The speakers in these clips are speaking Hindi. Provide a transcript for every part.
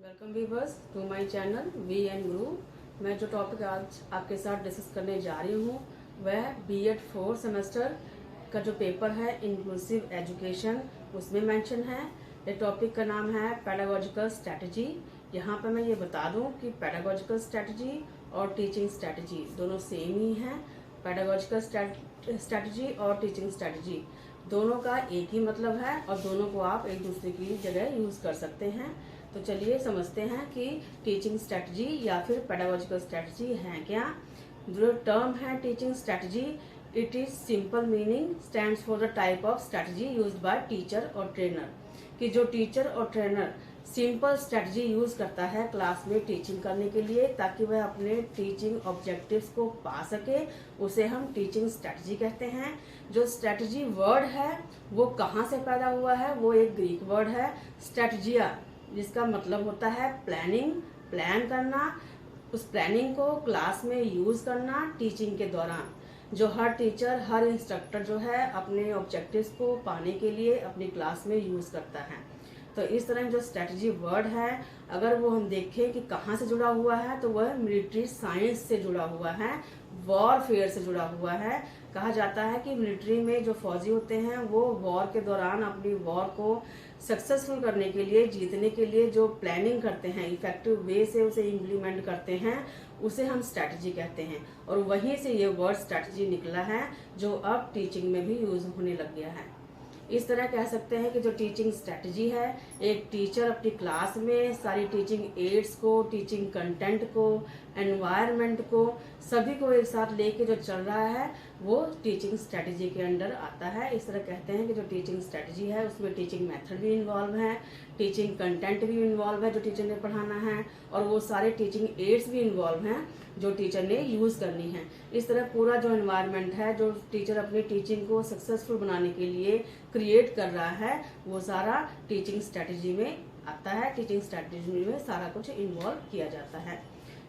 Welcome viewers to my channel V N Guru. मैं जो टॉपिक आज आपके साथ डिस्कस करने जा रही हूँ वह बीएड 4 सेमेस्टर का जो पेपर है इंक्लूसिव एजुकेशन उसमें मेंशन है। ये टॉपिक का नाम है पेडागोजिकल स्ट्रैटेजी। यहाँ पर मैं ये बता दूँ कि पेडागोजिकल स्ट्रैटेजी और टीचिंग स्ट्रैटेजी दोनों सेम ही हैं। पेडागोजिकल स्ट्रैटेजी और टीचिंग स्ट्रैटेजी दोनों का एक ही मतलब है और दोनों को आप एक दूसरे की जगह यूज़ कर सकते हैं। तो चलिए समझते हैं कि टीचिंग स्ट्रैटेजी या फिर पेडागोजिकल स्ट्रैटेजी है क्या। जो टर्म है teaching strategy, it is simple meaning stands for the type of strategy used by teacher और ट्रेनर। कि जो टीचर और ट्रेनर सिंपल स्ट्रैटेजी यूज करता है क्लास में टीचिंग करने के लिए ताकि वह अपने टीचिंग ऑब्जेक्टिव्स को पा सके, उसे हम टीचिंग स्ट्रैटेजी कहते हैं। जो स्ट्रैटेजी वर्ड है वो कहाँ से पैदा हुआ है, वो एक ग्रीक वर्ड है स्ट्रैटेजिया, जिसका मतलब होता है प्लानिंग, प्लान करना। उस प्लानिंग को क्लास में यूज करना टीचिंग के दौरान। जो हर टीचर हर इंस्ट्रक्टर जो है अपने ऑब्जेक्टिव्स को पाने के लिए अपनी क्लास में यूज करता है। तो इस तरह जो स्ट्रैटेजी वर्ड है अगर वो हम देखें कि कहाँ से जुड़ा हुआ है तो वह मिलिट्री साइंस से जुड़ा हुआ है, वॉरफेयर से जुड़ा हुआ है। कहा जाता है कि मिलिट्री में जो फौजी होते हैं वो वॉर के दौरान अपनी वॉर को सक्सेसफुल करने के लिए, जीतने के लिए जो प्लानिंग करते हैं, इफेक्टिव वे से उसे इम्प्लीमेंट करते हैं, उसे हम स्ट्रैटेजी कहते हैं। और वहीं से ये वर्ड स्ट्रैटेजी निकला है जो अब टीचिंग में भी यूज होने लग गया है। इस तरह कह सकते हैं कि जो टीचिंग स्ट्रैटेजी है, एक टीचर अपनी क्लास में सारी टीचिंग एड्स को, टीचिंग कंटेंट को, एनवायरनमेंट को, सभी को एक साथ लेके जो चल रहा है वो टीचिंग स्ट्रैटेजी के अंडर आता है। इस तरह कहते हैं कि जो टीचिंग स्ट्रैटेजी है उसमें टीचिंग मेथड भी इन्वॉल्व है, टीचिंग कंटेंट भी इन्वॉल्व है जो टीचर ने पढ़ाना है, और वो सारे टीचिंग एड्स भी इन्वॉल्व हैं जो टीचर ने यूज करनी है। इस तरह पूरा जो एनवायरनमेंट है जो टीचर अपनी टीचिंग को सक्सेसफुल बनाने के लिए क्रिएट कर रहा है वो सारा टीचिंग स्ट्रैटेजी में आता है। टीचिंग स्ट्रैटेजी में सारा कुछ इन्वॉल्व किया जाता है।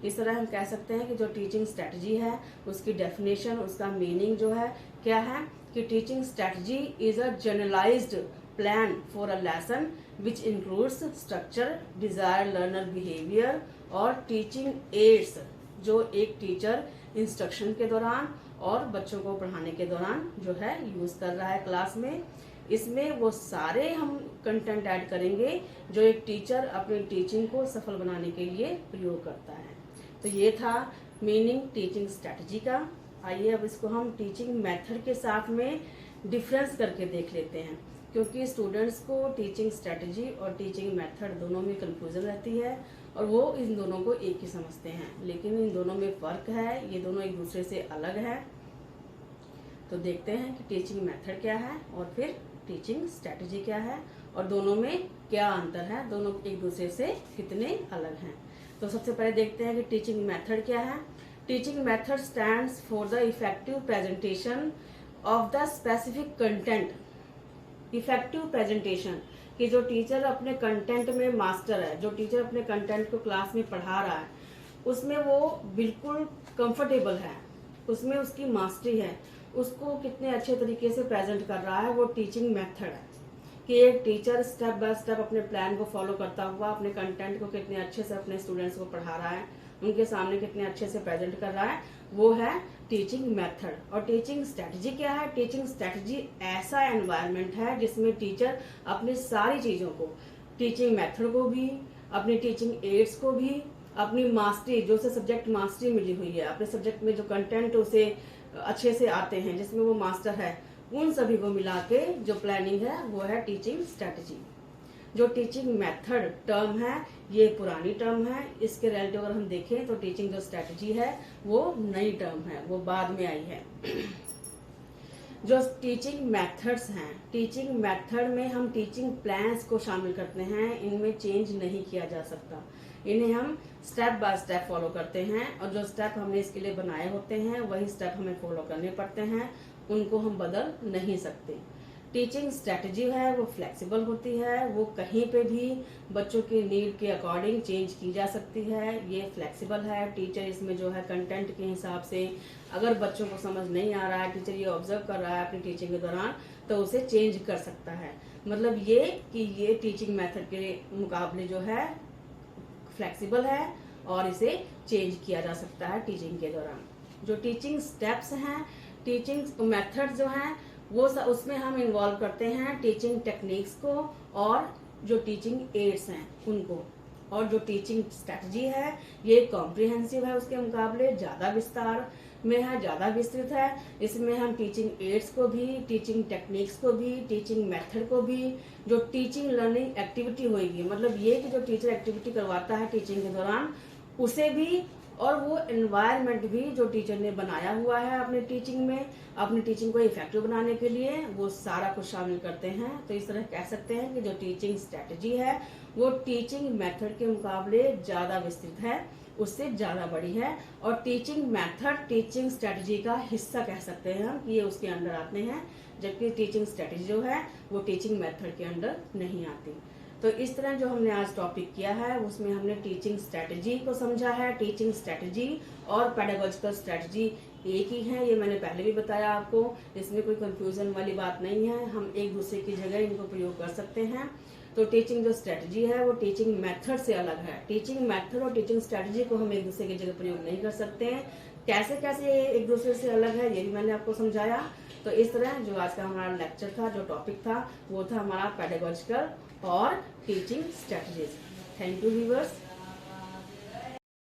इस तरह हम कह सकते हैं कि जो टीचिंग स्ट्रैटेजी है उसकी डेफिनेशन, उसका मीनिंग जो है क्या है कि teaching strategy is a generalised plan for a lesson which includes structure, desire learner behaviour और टीचिंग एड्स जो एक टीचर इंस्ट्रक्शन के दौरान और बच्चों को पढ़ाने के दौरान जो है यूज कर रहा है क्लास में। इसमें वो सारे हम कंटेंट ऐड करेंगे जो एक टीचर अपनी टीचिंग को सफल बनाने के लिए प्रयोग करता है। तो ये था मीनिंग टीचिंग स्ट्रैटेजी का। आइए अब इसको हम टीचिंग मेथड के साथ में डिफरेंस करके देख लेते हैं, क्योंकि स्टूडेंट्स को टीचिंग स्ट्रैटेजी और टीचिंग मेथड दोनों में कंफ्यूजन रहती है और वो इन दोनों को एक ही समझते हैं, लेकिन इन दोनों में फ़र्क है, ये दोनों एक दूसरे से अलग है। तो देखते हैं कि टीचिंग मेथड क्या है और फिर टीचिंग स्ट्रैटेजी क्या है और दोनों में क्या अंतर है, दोनों एक दूसरे से कितने अलग हैं। तो सबसे पहले देखते हैं कि टीचिंग मेथड क्या है। Teaching method stands for the effective presentation of the specific content. Effective presentation कि जो टीचर अपने कंटेंट में मास्टर है, जो टीचर अपने कंटेंट को क्लास में पढ़ा रहा है उसमें वो बिल्कुल कंफर्टेबल है, उसमें उसकी मास्टरी है, उसको कितने अच्छे तरीके से प्रेजेंट कर रहा है, वो टीचिंग मेथड है। कि एक टीचर स्टेप बाय स्टेप अपने प्लान को फॉलो करता हुआ अपने कंटेंट को कितने अच्छे से अपने स्टूडेंट्स को पढ़ा रहा है, उनके सामने कितने अच्छे से प्रेजेंट कर रहा है, वो है टीचिंग मेथड। और टीचिंग स्ट्रैटेजी क्या है? टीचिंग स्ट्रैटेजी ऐसा एनवायरनमेंट है जिसमें टीचर अपनी सारी चीजों को, टीचिंग मेथड को भी, अपनी टीचिंग एड्स को भी, अपनी मास्टरी जो से सब्जेक्ट मास्टरी मिली हुई है, अपने सब्जेक्ट में जो कंटेंट उसे अच्छे से आते हैं, जिसमें वो मास्टर है, उन सभी को मिला के जो प्लानिंग है वो है टीचिंग स्ट्रैटेजी। जो टीचिंग मेथड टर्म है ये पुरानी टर्म है, इसके रिलेटिव अगर हम देखें तो टीचिंग जो स्ट्रैटेजी है वो नई टर्म है, वो बाद में आई है। जो टीचिंग मेथड्स हैं, टीचिंग मेथड में हम टीचिंग प्लान्स को शामिल करते हैं, इनमें चेंज नहीं किया जा सकता। इन्हें हम स्टेप बाय स्टेप फॉलो करते हैं और जो स्टेप हमने इसके लिए बनाए होते हैं वही स्टेप हमें फॉलो करने पड़ते हैं, उनको हम बदल नहीं सकते। टीचिंग स्ट्रैटेजी है वो फ्लेक्सिबल होती है, वो कहीं पे भी बच्चों के नीड के अकॉर्डिंग चेंज की जा सकती है, ये फ्लेक्सिबल है। टीचर इसमें जो है कंटेंट के हिसाब से अगर बच्चों को समझ नहीं आ रहा है, टीचर ये ऑब्जर्व कर रहा है अपनी टीचिंग के दौरान, तो उसे चेंज कर सकता है। मतलब ये कि ये टीचिंग मेथड के मुकाबले जो है फ्लेक्सिबल है और इसे चेंज किया जा सकता है टीचिंग के दौरान। जो टीचिंग स्टेप्स हैं, टीचिंग मेथड जो हैं वो उसमें हम इन्वॉल्व करते हैं टीचिंग टेक्निक्स को और जो टीचिंग एड्स हैं उनको। और जो टीचिंग स्ट्रेटजी है ये कॉम्प्रिहेंसिव है, उसके मुकाबले ज़्यादा विस्तार में है, ज़्यादा विस्तृत है। इसमें हम टीचिंग एड्स को भी, टीचिंग टेक्निक्स को भी, टीचिंग मेथड को भी, जो टीचिंग लर्निंग एक्टिविटी होगी, मतलब ये कि जो टीचर एक्टिविटी करवाता है टीचिंग के दौरान उसे भी, और वो एनवायरनमेंट भी जो टीचर ने बनाया हुआ है अपने टीचिंग में, अपनी टीचिंग को इफेक्टिव बनाने के लिए, वो सारा कुछ शामिल करते हैं। तो इस तरह कह सकते हैं कि जो टीचिंग स्ट्रेटजी है वो टीचिंग मेथड के मुकाबले ज़्यादा विस्तृत है, उससे ज़्यादा बड़ी है। और टीचिंग मेथड टीचिंग स्ट्रेटजी का हिस्सा कह सकते हैं हम, ये उसके अंडर आते हैं, जबकि टीचिंग स्ट्रेटजी जो है वो टीचिंग मेथड के अंडर नहीं आती। तो इस तरह जो हमने आज टॉपिक किया है उसमें हमने टीचिंग स्ट्रेटजी को समझा है। टीचिंग स्ट्रेटजी और पेडागोजिकल स्ट्रेटजी एक ही है, ये मैंने पहले भी बताया आपको, इसमें कोई कंफ्यूजन वाली बात नहीं है, हम एक दूसरे की जगह इनको प्रयोग कर सकते हैं। तो टीचिंग जो स्ट्रेटजी है वो टीचिंग मेथड से अलग है। टीचिंग मेथड और टीचिंग स्ट्रेटजी को हम एक दूसरे की जगह प्रयोग नहीं कर सकते हैं। कैसे कैसे एक दूसरे से अलग है ये भी मैंने आपको समझाया। तो इस तरह जो आज का हमारा लेक्चर था, जो टॉपिक था, वो था हमारा पेडागोजिकल और teaching strategies. Thank you viewers.